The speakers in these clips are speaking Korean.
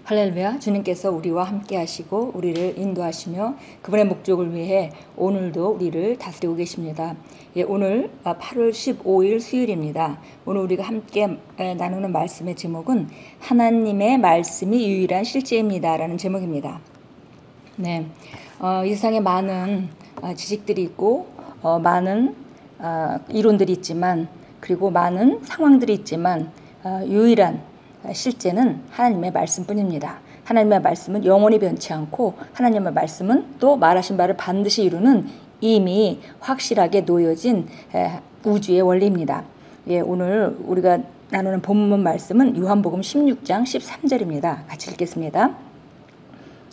할렐루야. 주님께서 우리와 함께 하시고 우리를 인도하시며 그분의 목적을 위해 오늘도 우리를 다스리고 계십니다. 오늘 8월 15일 수요일입니다. 오늘 우리가 함께 나누는 말씀의 제목은 하나님의 말씀이 유일한 실제입니다 라는 제목입니다. 네, 이 세상에 많은 지식들이 있고 많은 이론들이 있지만, 그리고 많은 상황들이 있지만 유일한 실제는 하나님의 말씀뿐입니다. 하나님의 말씀은 영원히 변치 않고, 하나님의 말씀은 또 말하신 바를 반드시 이루는 이미 확실하게 놓여진 우주의 원리입니다. 오늘 우리가 나누는 본문 말씀은 요한복음 16장 13절입니다. 같이 읽겠습니다.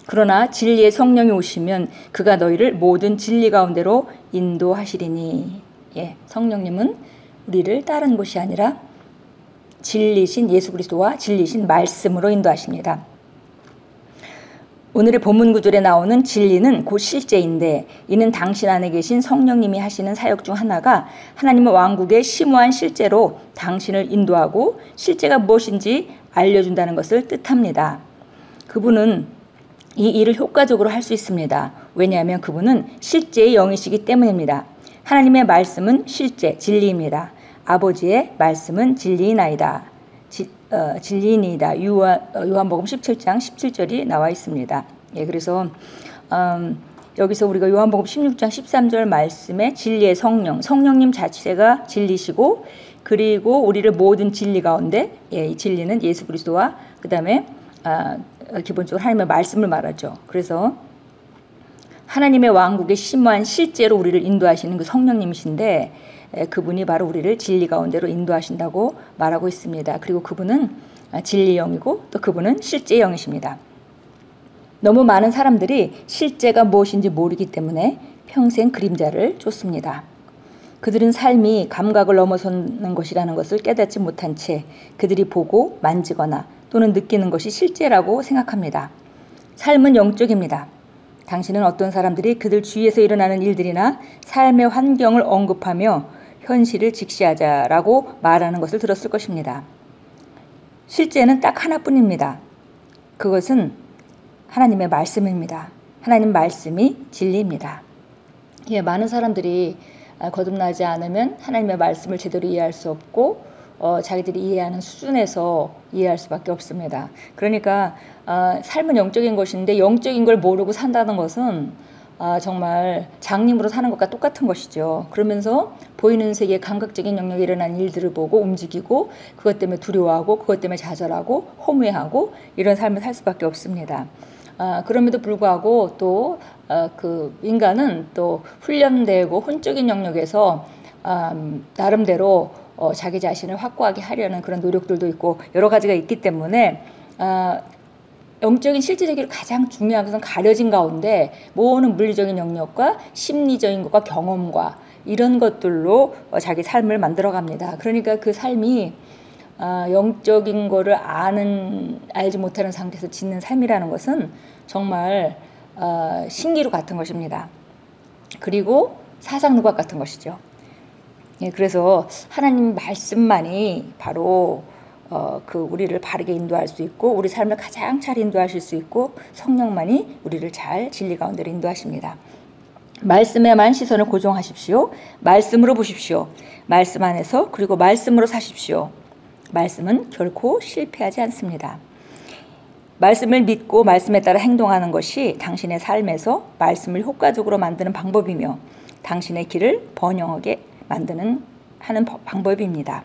그러나 진리의 성령이 오시면 그가 너희를 모든 진리 가운데로 인도하시리니. 성령님은 우리를 다른 곳이 아니라 진리신 예수 그리스도와 진리신 말씀으로 인도하십니다. 오늘의 본문 구절에 나오는 진리는 곧 실제인데, 이는 당신 안에 계신 성령님이 하시는 사역 중 하나가 하나님의 왕국의 심오한 실제로 당신을 인도하고 실제가 무엇인지 알려준다는 것을 뜻합니다. 그분은 이 일을 효과적으로 할 수 있습니다. 왜냐하면 그분은 실제의 영이시기 때문입니다. 하나님의 말씀은 실제, 진리입니다. 아버지의 말씀은 진리이나이다. 진리이니이다. 요한복음 17장 17절이 나와 있습니다. 그래서 여기서 우리가 요한복음 16장 13절 말씀에 진리의 성령님 자체가 진리시고, 그리고 우리를 모든 진리 가운데, 이 진리는 예수 그리스도와 그 다음에 기본적으로 하나님의 말씀을 말하죠. 그래서 하나님의 왕국의 심오한 실제로 우리를 인도하시는 그 성령님이신데, 그분이 바로 우리를 진리 가운데로 인도하신다고 말하고 있습니다. 그리고 그분은 진리의 영이고 또 그분은 실제의 영이십니다. 너무 많은 사람들이 실제가 무엇인지 모르기 때문에 평생 그림자를 쫓습니다. 그들은 삶이 감각을 넘어서는 것이라는 것을 깨닫지 못한 채 그들이 보고 만지거나 또는 느끼는 것이 실제라고 생각합니다. 삶은 영적입니다. 당신은 어떤 사람들이 그들 주위에서 일어나는 일들이나 삶의 환경을 언급하며 현실을 직시하자라고 말하는 것을 들었을 것입니다. 실제는 딱 하나뿐입니다. 그것은 하나님의 말씀입니다. 하나님 말씀이 진리입니다. 많은 사람들이 거듭나지 않으면 하나님의 말씀을 제대로 이해할 수 없고 자기들이 이해하는 수준에서 이해할 수밖에 없습니다. 그러니까 삶은 영적인 것인데 영적인 걸 모르고 산다는 것은 정말 장님으로 사는 것과 똑같은 것이죠. 그러면서 보이는 세계의 감각적인 영역에 일어난 일들을 보고 움직이고, 그것 때문에 두려워하고, 그것 때문에 좌절하고 허무해하고, 이런 삶을 살 수밖에 없습니다. 그럼에도 불구하고 또 그 인간은 또 훈련되고 혼적인 영역에서 나름대로 자기 자신을 확고하게 하려는 그런 노력들도 있고 여러 가지가 있기 때문에 영적인 실제적으로 가장 중요한 것은 가려진 가운데 모든 물리적인 영역과 심리적인 것과 경험과 이런 것들로 자기 삶을 만들어갑니다. 그러니까 그 삶이 영적인 거를 알지 못하는 상태에서 짓는 삶이라는 것은 정말 신기루 같은 것입니다. 그리고 사상누각 같은 것이죠. 그래서 하나님 말씀만이 바로 우리를 바르게 인도할 수 있고, 우리 삶을 가장 잘 인도하실 수 있고, 성령만이 우리를 잘 진리 가운데로 인도하십니다. 말씀에만 시선을 고정하십시오. 말씀으로 보십시오. 말씀 안에서, 그리고 말씀으로 사십시오. 말씀은 결코 실패하지 않습니다. 말씀을 믿고 말씀에 따라 행동하는 것이 당신의 삶에서 말씀을 효과적으로 만드는 방법이며 당신의 길을 번영하게 하는 방법입니다.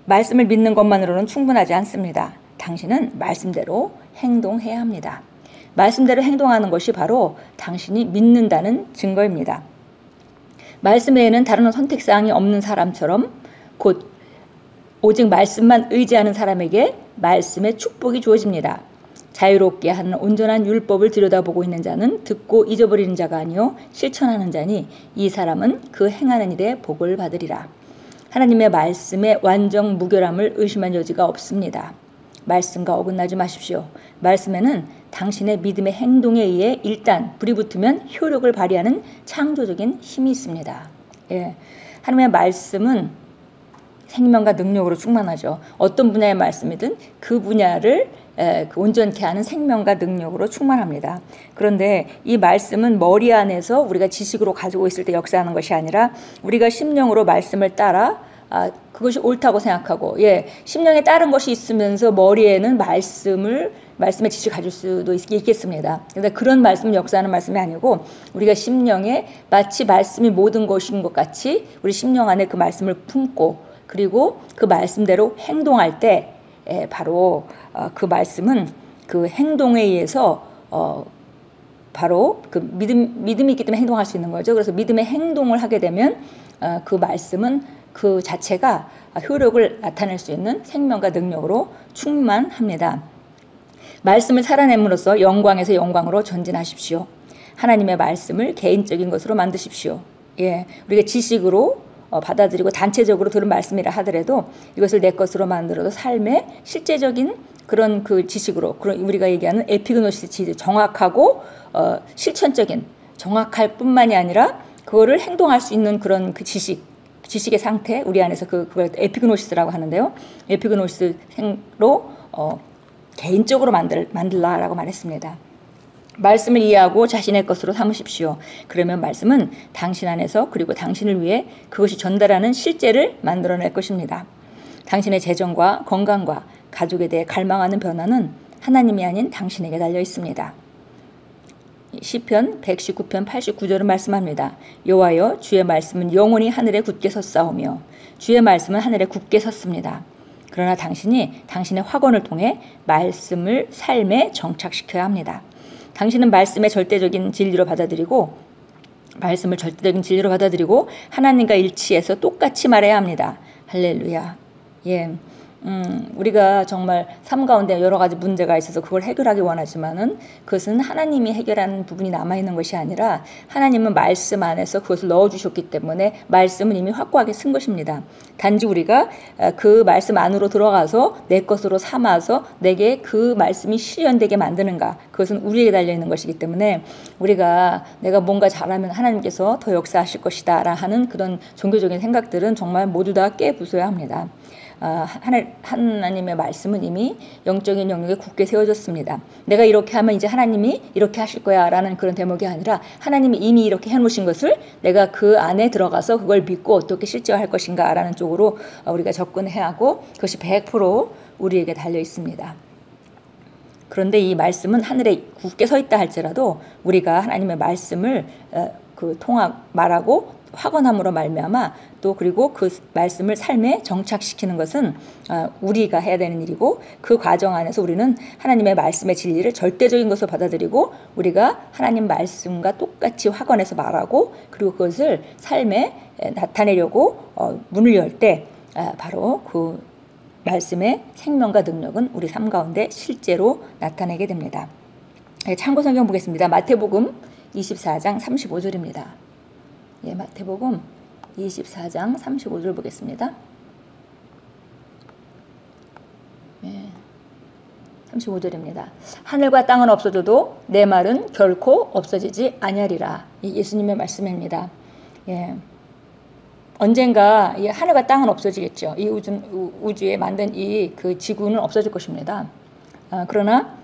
말씀을 믿는 것만으로는 충분하지 않습니다. 당신은 말씀대로 행동해야 합니다. 말씀대로 행동하는 것이 바로 당신이 믿는다는 증거입니다. 말씀 외에는 다른 선택사항이 없는 사람처럼, 곧 오직 말씀만 의지하는 사람에게 말씀의 축복이 주어집니다. 자유롭게 하는 온전한 율법을 들여다보고 있는 자는 듣고 잊어버리는 자가 아니요 실천하는 자니 이 사람은 그 행하는 일에 복을 받으리라. 하나님의 말씀의 완전 무결함을 의심한 여지가 없습니다. 말씀과 어긋나지 마십시오. 말씀에는 당신의 믿음의 행동에 의해 일단 불이 붙으면 효력을 발휘하는 창조적인 힘이 있습니다. 하나님의 말씀은 생명과 능력으로 충만하죠. 어떤 분야의 말씀이든 그 분야를 그 온전케 하는 생명과 능력으로 충만합니다. 그런데 이 말씀은 머리 안에서 우리가 지식으로 가지고 있을 때 역사하는 것이 아니라 우리가 심령으로 말씀을 따라 그것이 옳다고 생각하고, 심령에 따른 것이 있으면서 머리에는 말씀의 지식을 가질 수도 있겠습니다. 그런데 그런 말씀은 역사하는 말씀이 아니고 우리가 심령에 마치 말씀이 모든 것인 것 같이 우리 심령 안에 그 말씀을 품고 그리고 그 말씀대로 행동할 때 바로 그 말씀은 그 행동에 의해서 바로 그 믿음이 있기 때문에 행동할 수 있는 거죠. 그래서 믿음의 행동을 하게 되면 그 말씀은 그 자체가 효력을 나타낼 수 있는 생명과 능력으로 충만합니다. 말씀을 살아냄으로써 영광에서 영광으로 전진하십시오. 하나님의 말씀을 개인적인 것으로 만드십시오. 우리가 지식으로 받아들이고 단체적으로 들은 말씀이라 하더라도 이것을 내 것으로 만들어도 삶의 실제적인 그런 그 지식으로, 그런 우리가 얘기하는 에피그노시스 지식, 정확하고 실천적인, 정확할 뿐만이 아니라 그거를 행동할 수 있는 그런 그 지식의 상태, 우리 안에서 그걸 에피그노시스라고 하는데요. 에피그노시스로 개인적으로 만들라라고 말했습니다. 말씀을 이해하고 자신의 것으로 삼으십시오. 그러면 말씀은 당신 안에서 그리고 당신을 위해 그것이 전달하는 실제를 만들어낼 것입니다. 당신의 재정과 건강과 가족에 대해 갈망하는 변화는 하나님이 아닌 당신에게 달려 있습니다. 시편 119편 89절은 말씀합니다. 여호와여, 주의 말씀은 영원히 하늘에 굳게 섰사오며 주의 말씀은 하늘에 굳게 섰습니다. 그러나 당신이 당신의 확언을 통해 말씀을 삶에 정착시켜야 합니다. 당신은 말씀을 절대적인 진리로 받아들이고 하나님과 일치해서 똑같이 말해야 합니다. 할렐루야. 우리가 정말 삶 가운데 여러 가지 문제가 있어서 그걸 해결하기 원하지만은 그것은 하나님이 해결하는 부분이 남아있는 것이 아니라 하나님은 말씀 안에서 그것을 넣어주셨기 때문에 말씀은 이미 확고하게 쓴 것입니다. 단지 우리가 그 말씀 안으로 들어가서 내 것으로 삼아서 내게 그 말씀이 실현되게 만드는가, 그것은 우리에게 달려있는 것이기 때문에 내가 뭔가 잘하면 하나님께서 더 역사하실 것이다 하는 그런 종교적인 생각들은 정말 모두 다 깨부숴야 합니다. 하나님의 말씀은 이미 영적인 영역에 굳게 세워졌습니다. 내가 이렇게 하면 이제 하나님이 이렇게 하실 거야 라는 그런 대목이 아니라 하나님이 이미 이렇게 해놓으신 것을 내가 그 안에 들어가서 그걸 믿고 어떻게 실제화할 것인가 라는 쪽으로 우리가 접근해야 하고 그것이 100% 우리에게 달려 있습니다. 그런데 이 말씀은 하늘에 굳게 서 있다 할지라도 우리가 하나님의 말씀을 말하고 확언함으로 말미암아 또 그리고 그 말씀을 삶에 정착시키는 것은 우리가 해야 되는 일이고, 그 과정 안에서 우리는 하나님의 말씀의 진리를 절대적인 것으로 받아들이고 우리가 하나님 말씀과 똑같이 확언해서 말하고 그리고 그것을 삶에 나타내려고 문을 열 때 바로 그 말씀의 생명과 능력은 우리 삶 가운데 실제로 나타내게 됩니다. 참고 성경 보겠습니다. 마태복음 24장 35절입니다. 마태복음 24장 35절 보겠습니다. 35절입니다. 하늘과 땅은 없어져도 내 말은 결코 없어지지 아니하리라. 예수님의 말씀입니다. 언젠가 이 하늘과 땅은 없어지겠죠. 이 우주에 만든 그 지구는 없어질 것입니다. 그러나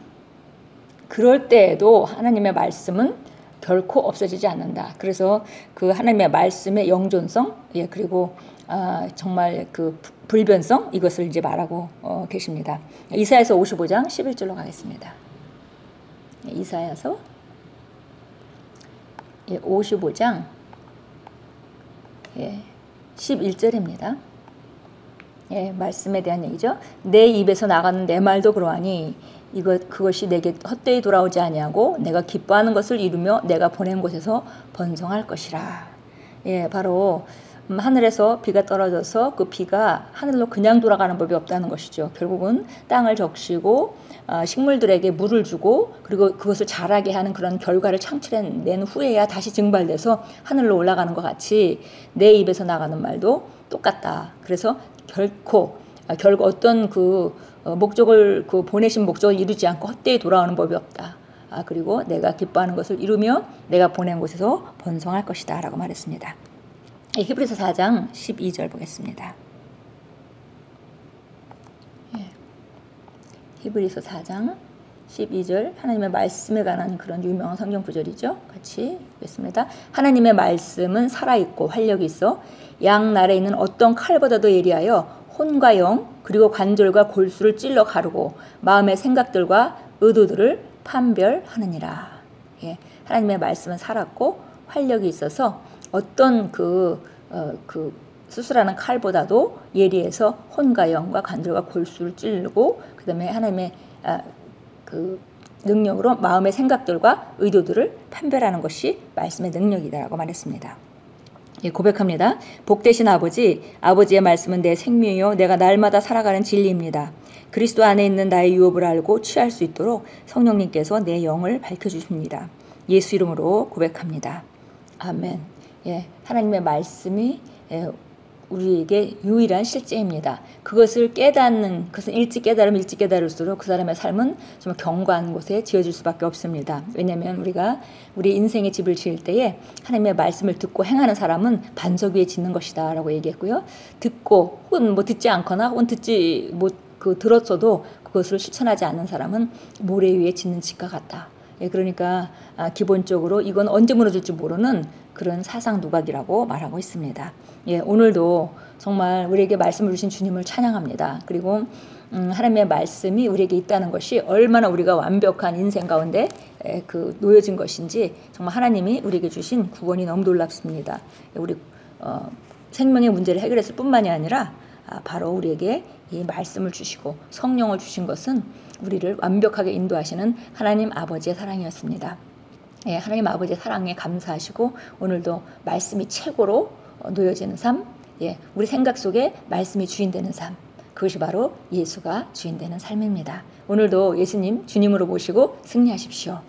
그럴 때에도 하나님의 말씀은 결코 없어지지 않는다. 그래서 그 하나님의 말씀의 영존성, 그리고 정말 그 불변성, 이것을 이제 말하고 계십니다. 이사야서 55장 11절로 가겠습니다. 이사야서 55장 11절입니다. 말씀에 대한 얘기죠. 내 입에서 나가는 내 말도 그러하니 그것이 내게 헛되이 돌아오지 아니하고 내가 기뻐하는 것을 이루며 내가 보낸 곳에서 번성할 것이라. 바로 하늘에서 비가 떨어져서 그 비가 하늘로 그냥 돌아가는 법이 없다는 것이죠. 결국은 땅을 적시고 식물들에게 물을 주고 그리고 그것을 자라게 하는 그런 결과를 창출해낸 후에야 다시 증발돼서 하늘로 올라가는 것 같이 내 입에서 나가는 말도 똑같다. 그래서 결국 어떤 목적을 보내신 목적을 이루지 않고 헛되이 돌아오는 법이 없다. 그리고 내가 기뻐하는 것을 이루며 내가 보낸 곳에서 번성할 것이다 라고 말했습니다. 히브리서 4장 12절 보겠습니다. 히브리서 4장 12절 하나님의 말씀에 관한 그런 유명한 성경 구절이죠. 같이 읽겠습니다. 하나님의 말씀은 살아있고 활력이 있어 양날에 있는 어떤 칼보다도 예리하여 혼과 영 그리고 관절과 골수를 찔러 가르고 마음의 생각들과 의도들을 판별하느니라. 예, 하나님의 말씀은 살았고 활력이 있어서 어떤 그 수술하는 칼보다도 예리해서 혼과 영과 관절과 골수를 찌르고 그 다음에 하나님의 그 능력으로 마음의 생각들과 의도들을 판별하는 것이 말씀의 능력이다라고 말했습니다. 예, 고백합니다. 복되신 아버지, 아버지의 말씀은 내 생명이요 내가 날마다 살아가는 진리입니다. 그리스도 안에 있는 나의 유업을 알고 취할 수 있도록 성령님께서 내 영을 밝혀주십니다. 예수 이름으로 고백합니다. 아멘. 예, 하나님의 말씀이 우리에게 유일한 실제입니다. 그것을 깨닫는, 그것은 일찍 깨달으면 일찍 깨달을수록 그 사람의 삶은 정말 견고한 곳에 지어질 수밖에 없습니다. 왜냐하면 우리가 우리 인생의 집을 지을 때에 하나님의 말씀을 듣고 행하는 사람은 반석 위에 짓는 것이다 라고 얘기했고요. 듣고 혹은 뭐 듣지 않거나 혹은 듣지 들었어도 그것을 실천하지 않는 사람은 모래 위에 짓는 집과 같다. 예, 그러니까 기본적으로 이건 언제 무너질지 모르는 그런 사상 누각이라고 말하고 있습니다. 예, 오늘도 정말 우리에게 말씀을 주신 주님을 찬양합니다. 그리고 하나님의 말씀이 우리에게 있다는 것이 얼마나 우리가 완벽한 인생 가운데 놓여진 것인지 정말 하나님이 우리에게 주신 구원이 너무 놀랍습니다. 우리 생명의 문제를 해결했을 뿐만이 아니라 바로 우리에게 이 말씀을 주시고 성령을 주신 것은 우리를 완벽하게 인도하시는 하나님 아버지의 사랑이었습니다. 예, 하나님 아버지의 사랑에 감사하시고 오늘도 말씀이 최고로 놓여지는 삶, 예, 우리 생각 속에 말씀이 주인되는 삶, 그것이 바로 예수가 주인되는 삶입니다. 오늘도 예수님 주님으로 모시고 승리하십시오.